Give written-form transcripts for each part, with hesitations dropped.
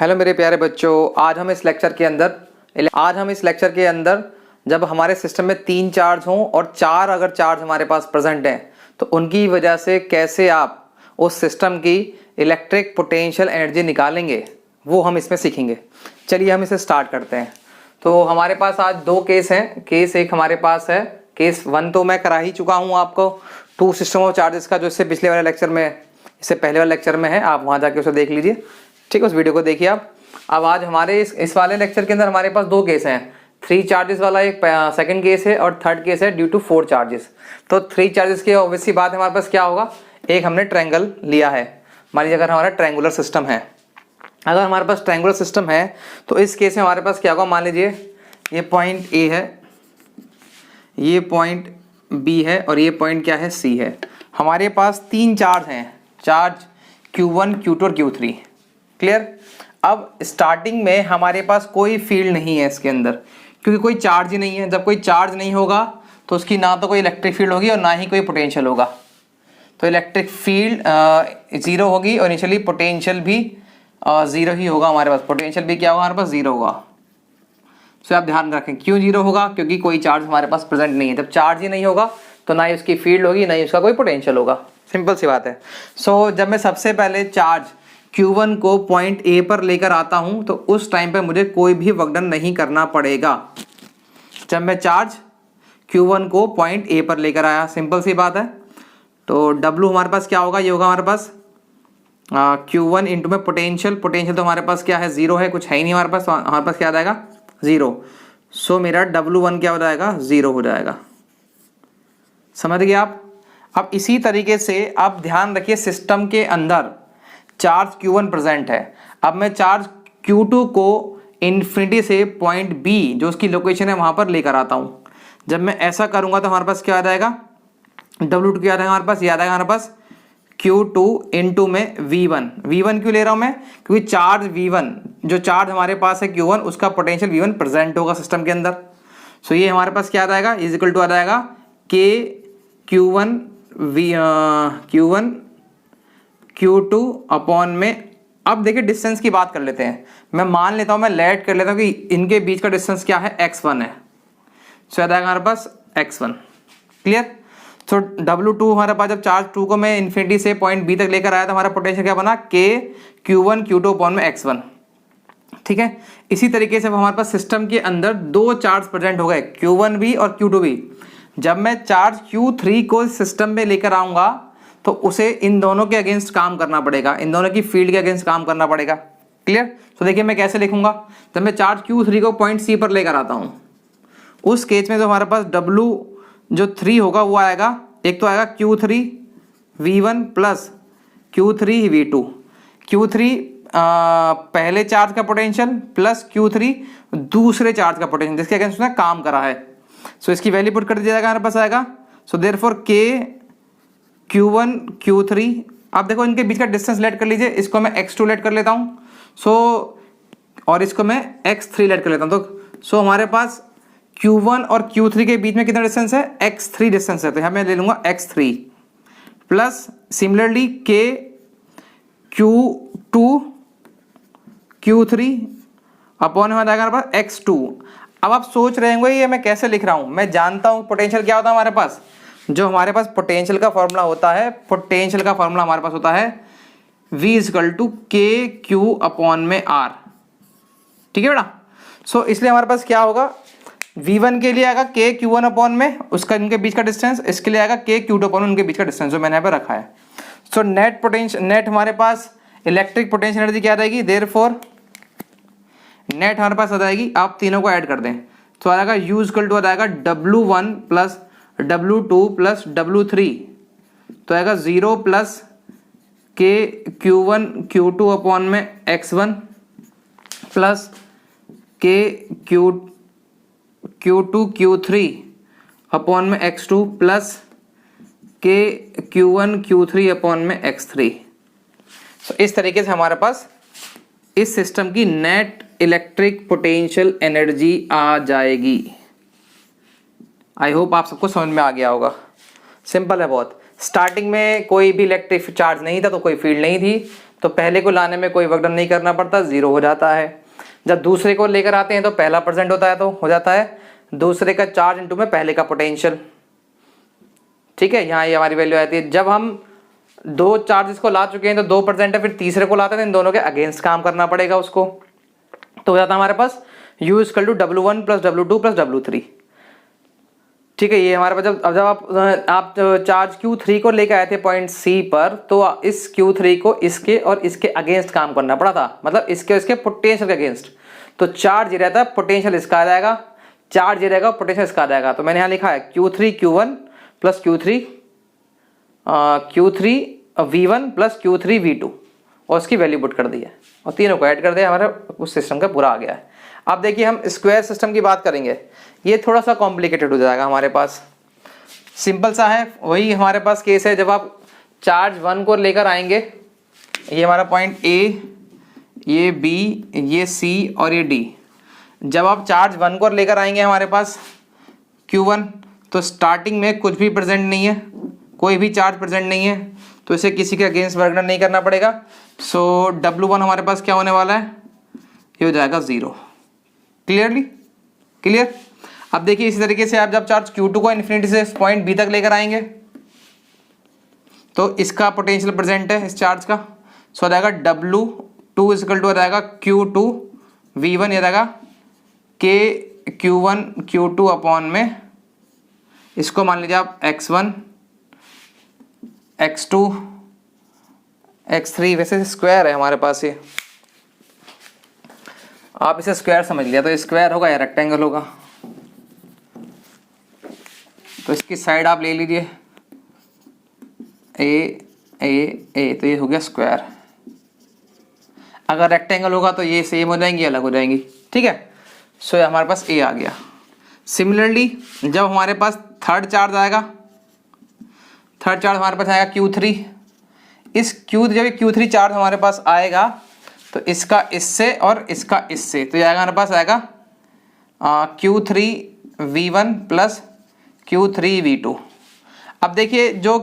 Hello मेरे प्यारे बच्चों, आज हम इस लेक्चर के अंदर जब हमारे सिस्टम में 3 चार्ज हों और 4 अगर चार्ज हमारे पास प्रेजेंट हैं तो उनकी वजह से कैसे आप उस सिस्टम की इलेक्ट्रिक पोटेंशियल एनर्जी निकालेंगे वो हम इसमें सीखेंगे। चलिए हम इसे स्टार्ट करते हैं। तो हमारे पास आज 2 केस हैं। केस एक हमारे पास है, केस 1 तो मैं करा ही चुका हूँ आपको, 2 सिस्टम ऑफ चार्जेस का, जो इससे पिछले वाले लेक्चर में, इससे पहले वाले लेक्चर में है, आप वहाँ जाके उसे देख लीजिए। ठीक है, उस वीडियो को देखिए आप। अब आज हमारे इस वाले लेक्चर के अंदर हमारे पास 2 केस हैं। 3 चार्जेस वाला एक सेकंड केस है और थर्ड केस है ड्यू टू 4 चार्जेस। तो 3 चार्जेस की ऑब्वियस सी बात है, हमारे पास क्या होगा, एक हमने ट्रायंगल लिया है। मान लीजिए अगर हमारा ट्रायंगुलर सिस्टम है, अगर हमारे पास ट्रायंगुलर सिस्टम है तो इस केस में हमारे पास क्या होगा, मान लीजिए ये पॉइंट ए है, ये पॉइंट बी है और ये पॉइंट क्या है, सी है। हमारे पास 3 चार्ज हैं, चार्ज Q1, Q2 और Q3। क्लियर। अब स्टार्टिंग में हमारे पास कोई फील्ड नहीं है इसके अंदर, क्योंकि कोई चार्ज ही नहीं है। जब कोई चार्ज नहीं होगा तो उसकी ना तो कोई इलेक्ट्रिक फील्ड होगी और ना ही कोई पोटेंशियल होगा। तो इलेक्ट्रिक फील्ड 0 होगी और इनिशियली पोटेंशियल भी 0 ही होगा। हमारे पास पोटेंशियल भी क्या होगा, हमारे पास 0 होगा। तो आप ध्यान रखें, क्यों 0 होगा, क्योंकि कोई चार्ज हमारे पास प्रेजेंट नहीं है। जब चार्ज ही नहीं होगा तो ना ही उसकी फील्ड होगी, ना ही उसका कोई पोटेंशियल होगा। सिंपल सी बात है। जब मैं सबसे पहले चार्ज Q1 को पॉइंट A पर लेकर आता हूं तो उस टाइम पे मुझे कोई भी वर्क डन नहीं करना पड़ेगा। जब मैं चार्ज Q1 को पॉइंट A पर लेकर आया, सिंपल सी बात है। तो W हमारे पास क्या होगा, ये होगा हमारे पास Q1 इंटू में पोटेंशियल। पोटेंशियल तो हमारे पास क्या है, 0 है, कुछ है ही नहीं हमारे पास। हमारे पास क्या आ जाएगा, 0। सो मेरा W1 क्या हो जाएगा, 0 हो जाएगा। समझ गए आप। अब इसी तरीके से आप ध्यान रखिए, सिस्टम के अंदर चार्ज Q1 प्रेजेंट है। अब मैं चार्ज Q2 को इन्फिनिटी से पॉइंट B, जो उसकी लोकेशन है, वहां पर लेकर आता हूं। जब मैं ऐसा करूंगा तो हमारे पास क्या आ जाएगा, W2 क्या आ जाएगा हमारे पास, याद आएगा हमारे पास Q2 इंटू में V1। V1 क्यों ले रहा हूं मैं, क्योंकि चार्ज V1, जो चार्ज हमारे पास है Q1, उसका पोटेंशियल V1 प्रेजेंट होगा सिस्टम के अंदर। सो ये हमारे पास क्या आ जाएगा, इज इक्वल टू आ जाएगा K Q1 Q2 अपॉन में। अब देखिए डिस्टेंस की बात कर लेते हैं। मैं मान लेता हूं, मैं लेट कर लेता हूं कि इनके बीच का डिस्टेंस क्या है, x1 है। सो याद आएगा हमारे पास x1। क्लियर। तो W2 हमारे पास, जब चार्ज 2 को मैं इन्फिनिटी से पॉइंट B तक लेकर आया तो हमारा पोटेंशियल क्या बना, K Q1 Q2 अपॉन में x1। ठीक है। इसी तरीके से हमारे पास सिस्टम के अंदर 2 चार्ज प्रेजेंट हो गए, Q1 भी और Q2 भी। जब मैं चार्ज Q3 को सिस्टम में लेकर आऊंगा तो उसे इन दोनों के अगेंस्ट काम करना पड़ेगा, इन दोनों की फील्ड के अगेंस्ट काम करना पड़ेगा। क्लियर। तो देखिए मैं कैसे लिखूंगा, जब मैं चार्ज Q3 को पॉइंट C पर लेकर आता हूं, उस केस में जो हमारे पास W जो 3 होगा वो आएगा, एक तो आएगा Q3 V1 plus Q3 V2। Q3 पहले चार्ज का पोटेंशियल प्लस Q3 दूसरे चार्ज का पोटेंशियल, जिसके अगेंस्ट उसने काम करा है। सो इसकी वैल्यू पुट कर दिया जाएगा, हमारे पास आएगा। So therefore K Q1 Q3। अब देखो इनके बीच का डिस्टेंस लेट कर लीजिए, इसको मैं x2 लेट कर लेता हूं। और इसको मैं x3 लेट कर लेता हूं। तो हमारे पास Q1 और Q3 के बीच में कितना डिस्टेंस है, x3 डिस्टेंस है। तो यहां मैं ले लूंगा x3 plus similarly K Q2 Q3 upon में जाएगा हमारे पास x2। अब आप सोच रहे होंगे ये मैं कैसे लिख रहा हूं। मैं जानता हूं पोटेंशियल क्या होता है हमारे पास, जो हमारे पास पोटेंशियल का फॉर्मूला होता है, पोटेंशियल का फॉर्मूला हमारे पास होता है V equal to KQ upon में R। ठीक है बेटा। इसलिए हमारे पास क्या होगा, V1 के लिए आएगा K Q1 अपॉन में, उसका इनके बीच का डिस्टेंस, इसके लिए आएगा K Q2 अपॉन उनके बीच का डिस्टेंस, जो मैंने यहाँ पे रखा है। नेट पोटेंशियल, नेट हमारे पास इलेक्ट्रिक पोटेंशियल एनर्जी क्या रहेगी, देयरफॉर नेट हमारे पास आ जाएगी, आप तीनों को ऐड कर दें तो आ जाएगा U इक्वल टू आ जाएगा W1 plus W2 plus W3। तो आएगा 0 plus K Q1 Q2 upon में x1 plus K Q2 Q3 upon में x2 plus K Q1 Q3 upon में x3। इस तरीके से हमारे पास इस सिस्टम की नेट इलेक्ट्रिक पोटेंशियल एनर्जी आ जाएगी। आई होप आप सबको समझ में आ गया होगा। सिंपल है बहुत। स्टार्टिंग में कोई भी इलेक्ट्रिक चार्ज नहीं था तो कोई फील्ड नहीं थी। तो पहले को लाने में कोई वर्क डन नहीं करना पड़ता, 0 हो जाता है। जब दूसरे को लेकर आते हैं तो पहला परसेंट होता है, तो हो जाता है दूसरे का चार्ज इंटू में पहले का पोटेंशियल। ठीक है, यहाँ ये हमारी वैल्यू आती है। जब हम दो चार्जेस को ला चुके हैं तो 2% है, फिर तीसरे को लाते हैं, इन दोनों के अगेंस्ट काम करना पड़ेगा उसको। तो हो जाता है हमारे पास U equal to W1 plus W2 plus W3। ठीक है, ये हमारे पास जब आप चार्ज Q3 को लेकर आए थे पॉइंट C पर, तो इस Q3 को इसके और इसके अगेंस्ट काम करना पड़ा था, मतलब इसके और इसके पोटेंशियल के अगेंस्ट। तो चार्ज ये रहता है, पोटेंशियल इसका आ जाएगा, चार्ज ये रहेगा, पोटेंशियल इसका आ जाएगा। तो मैंने यहाँ लिखा है Q3 Q1 plus Q3 V1 plus Q3 V2 और उसकी वैल्यू पुट कर दी है और तीनों को ऐड कर दिया, हमारा उस सिस्टम का पूरा आ गया है। अब देखिए हम स्क्वायर सिस्टम की बात करेंगे, ये थोड़ा सा कॉम्प्लिकेटेड हो जाएगा हमारे पास। सिंपल सा है, वही हमारे पास केस है। जब आप चार्ज 1 को लेकर आएंगे, ये हमारा पॉइंट A, ये B, ये C और ये D। जब आप चार्ज 1 को लेकर आएंगे हमारे पास Q1, तो स्टार्टिंग में कुछ भी प्रेजेंट नहीं है, कोई भी चार्ज प्रेजेंट नहीं है, तो इसे किसी के अगेंस्ट वर्क डन नहीं करना पड़ेगा। सो W1 हमारे पास क्या होने वाला है, ये हो जाएगा 0। Clearly clear. अब देखिए इसी तरीके से आप जब चार्ज Q2 को इन्फिनिटी से पॉइंट B तक लेकर आएंगे, तो इसका पोटेंशियल प्रेजेंट है इस चार्ज का। सो आ जाएगा W2 इक्वल टू आ जाएगा Q2 V1, ये रहेगा K Q1 Q2 अपॉन में, इसको मान लीजिए आप X1 X2 X3, वैसे स्क्वायर है हमारे पास ये, आप इसे स्क्वायर समझ लिया, तो स्क्वायर होगा या रेक्टेंगल होगा। तो इसकी साइड आप ले लीजिए ए, तो ये हो गया स्क्वायर। अगर रेक्टेंगल होगा तो ये सेम हो जाएंगी, अलग हो जाएंगी। ठीक है, सो ये हमारे पास ए आ गया। सिमिलरली जब हमारे पास थर्ड चार्ज आएगा, थर्ड चार्ज हमारे पास आएगा Q3। जब Q3 चार्ज हमारे पास आएगा तो इसका इससे और इसका इससे, तो ये आएगा हमारे पास आएगा Q3 V1 plus Q3 V2। अब देखिए जो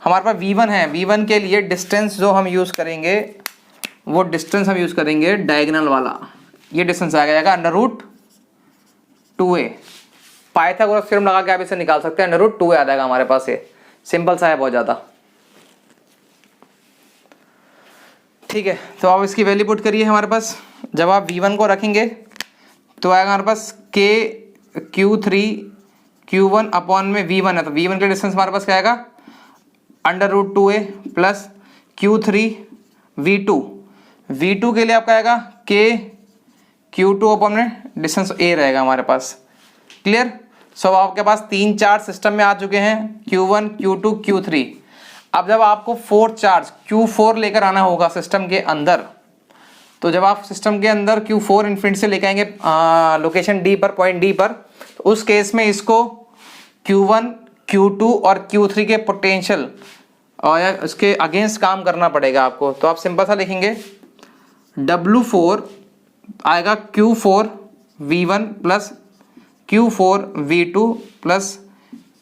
हमारे पास V1 है, V1 के लिए डिस्टेंस जो हम यूज़ करेंगे, वो डिस्टेंस हम यूज़ करेंगे डायगोनल वाला। ये डिस्टेंस आ जाएगा √2a। पाइथागोरस थ्योरम लगा के आप इसे निकाल सकते हैं, √2a आ जाएगा हमारे पास। ये सिंपल सा है बहुत ज़्यादा। ठीक है, तो आप इसकी वैल्यू पुट करिए हमारे पास। जब आप V1 को रखेंगे तो आएगा हमारे पास K Q3 Q1 अपॉन में V1 है, तो V1 का डिस्टेंस हमारे पास क्या आएगा, √2a plus Q3 V2। V2 के लिए आपका आएगा K Q2 अपॉन में डिस्टेंस a रहेगा हमारे पास। क्लियर। सो आपके पास 3 चार्ज सिस्टम में आ चुके हैं, Q1 Q2 Q3। अब जब आपको 4 चार्ज Q4 लेकर आना होगा सिस्टम के अंदर, तो जब आप सिस्टम के अंदर Q4 इन्फिनिटी से लेकर आएंगे लोकेशन D पर, पॉइंट D पर, तो उस केस में इसको Q1 Q2 और Q3 के पोटेंशियल और उसके अगेंस्ट काम करना पड़ेगा आपको। तो आप सिंपल सा लिखेंगे W4 आएगा Q4 V1 plus Q4 V2 plus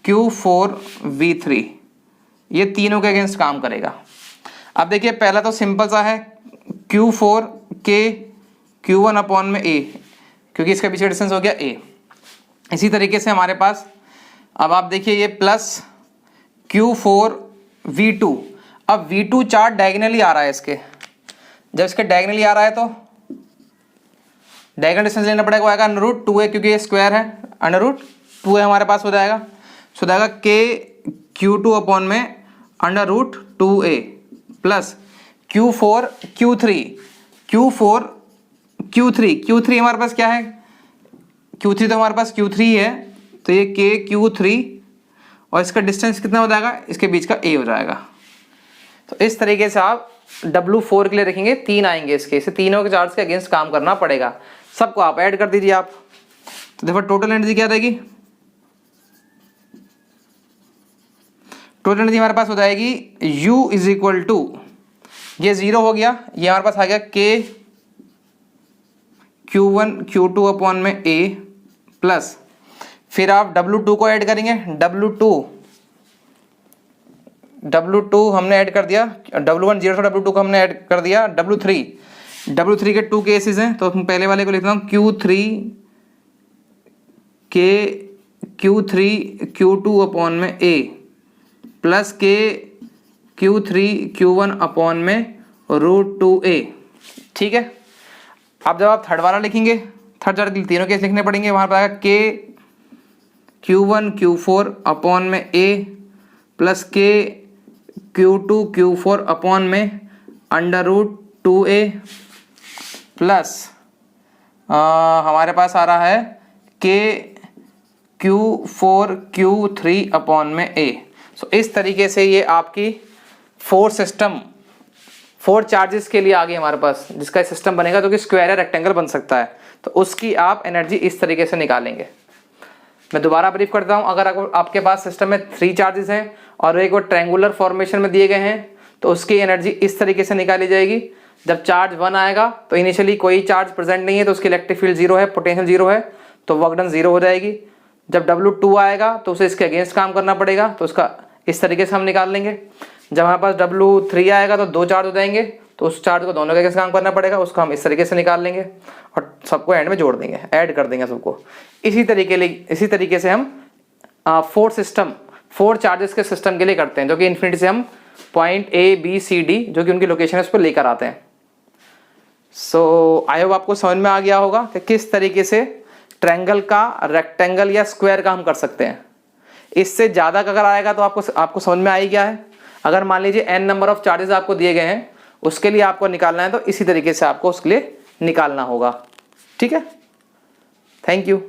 Q4 V3, ये तीनों के अगेंस्ट काम करेगा। अब देखिए पहला तो सिंपल सा है, Q4 के Q1 अपॉन में A, क्योंकि इसका पीछे डिस्टेंस हो गया A। इसी तरीके से हमारे पास अब आप देखिए ये प्लस Q4 V2। अब V2 चार्ज डायगोनली आ रहा है इसके, जब इसके डायगोनली आ रहा है तो डायगोनल डिस्टेंस लेना पड़ेगा, वो आएगा √2a, क्योंकि ये स्क्वायर है, √2a हमारे पास हो जाएगा। सो जाएगा K Q2 अपॉन में √2a प्लस Q4 Q3 हमारे पास क्या है, Q3 तो हमारे पास Q3 है, तो ये K Q3 और इसका डिस्टेंस कितना हो जाएगा, इसके बीच का A हो जाएगा। तो इस तरीके से आप W4 के लिए रखेंगे, 3 आएंगे इसके, इसे तीनों के चार्ज के अगेंस्ट काम करना पड़ेगा। सबको आप ऐड कर दीजिए आप, तो देखो टोटल एनर्जी क्या रहेगी, टोटल एनर्जी हमारे पास हो जाएगी U इज इक्वल टू, ये 0 हो गया, ये हमारे पास आ गया K Q1 Q2 अपॉन में A प्लस, फिर आप W2 को ऐड करेंगे, W2 W2 हमने ऐड कर दिया, W1 0 था, W2 को हमने ऐड कर दिया, W3 के 2 केसेस हैं, तो हम पहले वाले को लिखता हूँ Q2 अपॉन में A प्लस के Q1 अपॉन में √2A। ठीक है, अब जब आप थर्ड वाला लिखेंगे, थर्ड तीनों केस लिखने पड़ेंगे, वहाँ पर आएगा के Q1 Q4 अपॉन में A प्लस के Q4 अपॉन में √2A प्लस हमारे पास आ रहा है के Q3 अपॉन में A। सो इस तरीके से ये आपकी 4 चार्जेस के लिए आ गई हमारे पास, जिसका सिस्टम बनेगा जो कि स्क्वायर या रेक्टेंगल बन सकता है, तो उसकी आप एनर्जी इस तरीके से निकालेंगे। मैं दोबारा ब्रीफ करता हूँ, अगर आपके पास सिस्टम में 3 चार्जेस हैं और एक वो ट्रायंगुलर फॉर्मेशन में दिए गए हैं, तो उसकी एनर्जी इस तरीके से निकाली जाएगी। जब चार्ज 1 आएगा तो इनिशियली कोई चार्ज प्रेजेंट नहीं है, तो उसकी इलेक्ट्रिक फील्ड 0 है, पोटेंशियल 0 है, तो वर्क डन 0 हो जाएगी। जब W2 आएगा तो उसे इसके अगेंस्ट काम करना पड़ेगा, तो उसका इस तरीके से हम निकाल लेंगे। जब हमारे पास W3 आएगा तो 2 चार्ज हो जाएंगे, तो उस चार्ज को दोनों के अगेंस्ट काम करना पड़ेगा, उसको हम इस तरीके से निकाल लेंगे और सबको एंड में जोड़ देंगे, ऐड कर देंगे सबको। इसी तरीके से हम 4 चार्जेस के सिस्टम के लिए करते हैं, जो कि इन्फिनिटी से हम point A B C D जो कि उनकी लोकेशन है उस पर लेकर आते हैं। सो आई होप आपको समझ में आ गया होगा कि किस तरीके से ट्रायंगल का, रेक्टेंगल या स्क्वायर का हम कर सकते हैं। इससे ज़्यादा अगर आएगा तो आपको समझ में आ ही गया है। अगर मान लीजिए n नंबर ऑफ चार्जेस आपको दिए गए हैं, उसके लिए आपको निकालना है, तो इसी तरीके से आपको उसके लिए निकालना होगा। ठीक है, थैंक यू।